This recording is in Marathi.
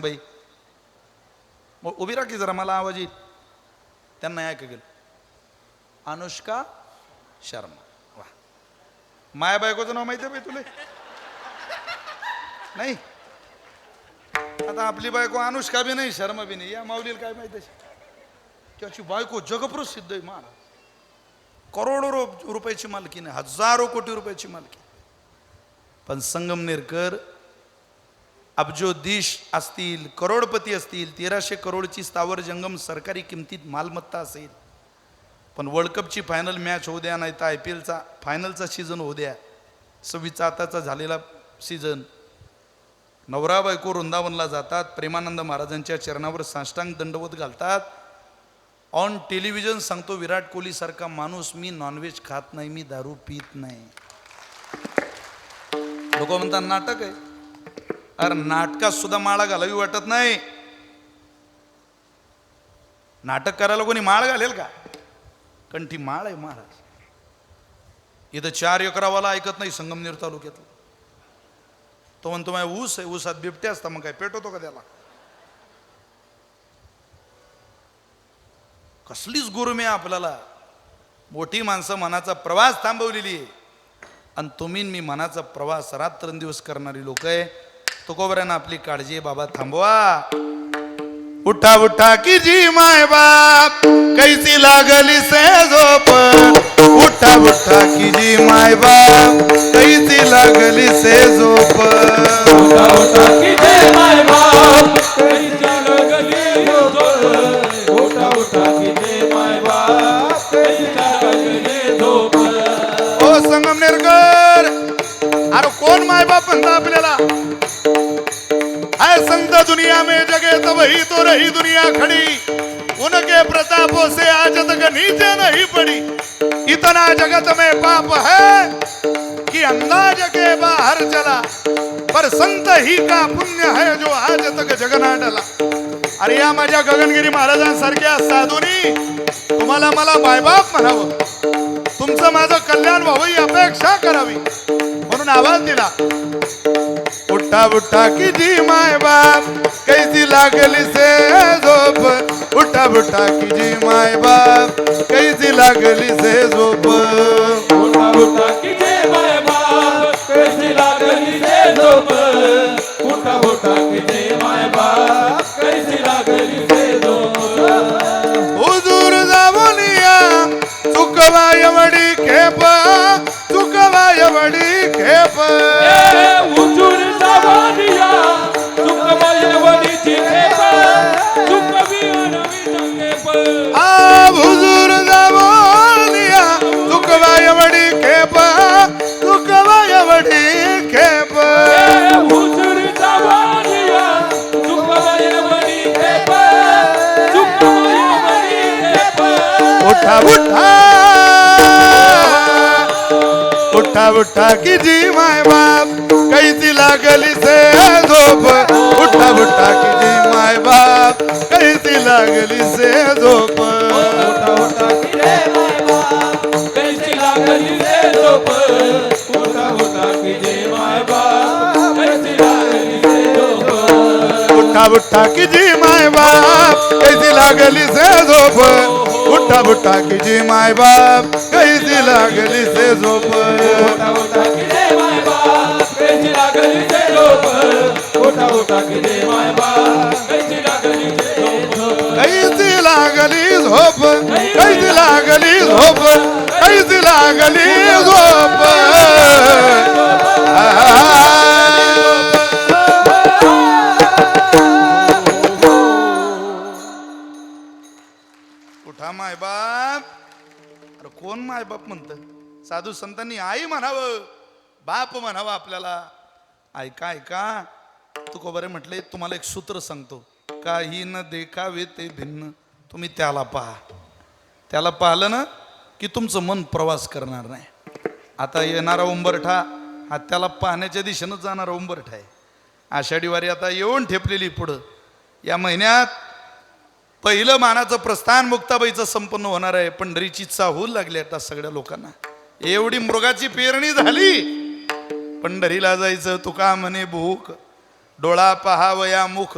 बाई उभी राहा की जरा मला आवाज येईल त्यांना ऐक गेल अनुष्का शर्मा वा माया बायकोचं नाव माहिती आहे बाई तुला नाही आता आपली बायको अनुष्का बी नाही शर्मा बी नाही या माऊलीला काय माहिती त्याची बायको जगप्रसिद्ध आहे महाराज करोडो रुपयाची मालकी नाही हजारो कोटी रुपयाची मालकी पण संगमनेरकर अब्जोधीश असतील करोडपती असतील 1300 करोडची स्थावर जंगम सरकारी किमतीत मालमत्ता असेल पण वर्ल्ड कपची फायनल मॅच होऊ द्या नाही तर IPLचा फायनलचा सीझन होऊ द्या 26 आताचा झालेला सीझन नवरा बायको वृंदावनला जातात प्रेमानंद महाराजांच्या चरणावर साष्टांग दंडवत घालतात ऑन टेलिव्हिजन सांगतो विराट कोहली सारखा माणूस मी नॉनव्हेज खात नाही मी दारू पीत नाही लोक म्हणतात नाटक आहे अरे नाटकात सुद्धा माळा घालावी वाटत नाही नाटक करायला कोणी माळ घालेल का कंठी माळ आहे महाराज इथं 4 एकरावाला ऐकत नाही संगमनेर तालुक्यातलं तो म्हणतो माझ्या ऊस आहे ऊसात बिबटे असता मग काय पेटवतो का त्याला कसलीच गुरुमे आपल्याला मोठी माणसं मनाचा प्रवास थांबवलेली आहे आणि तुम्ही मी मनाचा प्रवास रात्रंदिवस करणारी लोक आहे तुकोबऱ्यानं आपली काळजी आहे बाबा थांबवा उठा उठा की जी माय बाप कैसी लागली से झोप उठा उठा की जी माय बाप कैसी लागली से झोप उठा उठा की जी माय बाप कैसी लागली झोप उठा उठा की जी माय बाप कैसी लागली झोप ओ संगमनेरकर अरे कोण माय बाप म्हणता आपल्याला है संत दुनिया में जगे तब ही तो रही दुनिया खड़ी उनके प्रतापों से आज तक नीचे नहीं पड़ी इतना जगत में पाप है कि अंदाज के बाहर चला पर संत ही का पुण्य है जो आज तक जगना डला अरे या माझ्या गगनगिरी महाराजांसारख्या साधूंनी तुम्हाला मला मायबाप म्हणावं तुमचं माझं कल्याण व्हावं ही अपेक्षा करावी म्हणून आवाज दिला उठा उठा की जी माय बाप कैसी लागली से झोप उठा उठा की जी माय बाप कैसी लागली से झोप उठा उठा की जी माय बाप कैसी लागली से झोप उठा उठा की जी माय बाप कैसी लागली से झोप हुजूर जावलिया चुकवा एवढी खेप चुकवा एवढी खेप हुजूर जावलिया चुकवा एवढी खेप चुकवी नवी खेप हुजूर जावलिया चुकवा एवढी खेप चुकवा एवढी खेप हुजूर जावलिया चुकवा एवढी खेप चुकवा एवढी खेप उठा उठा उठा उठा की जी माय बाप कैसी लागली से झोप उठा उठा की जी माय बाप कैसी लागली से झोप उठा उठा की जी माय बाप कैसी लागली से झोप उठा उठा की जी माय बाप कैसी लागली से झोप उठा उठा की जी माय बाप कैसी लागली से झोप उठा उठा की जी माय बाप कैसी लागली से झोप उठा उठा की जी माय बाप कैसी लागली से झोप उठा उठा की जी माय बाप कैसी लागली से झोप कैसी लागली झोप कैसी लागली झोप कैसी लागली झोप उठा माय बाप अरे कोण माय बाप म्हणतं साधू संतांनी आई म्हणावं बाप म्हणावं आपल्याला ऐका ऐका तू बरे म्हटले तुम्हाला एक सूत्र सांगतो काही न देखावे ते भिन्न तुम्ही त्याला पहा त्याला पाहिलं ना की तुमचं मन प्रवास करणार नाही आता येणारा उंबरठा हा त्याला पाहण्याच्या दिशेनं जाणारा उंबरठा आहे आषाढी वारी आता येऊन ठेपलेली पुढं या महिन्यात पहिलं मानाचं प्रस्थान मुक्ताबाईचं संपन्न होणार आहे पंढरीची चाहूल लागली आता सगळ्या लोकांना एवढी मृगाची पेरणी झाली पंढरीला जायचं तुका म्हणे भूक डोळा पहावया मुख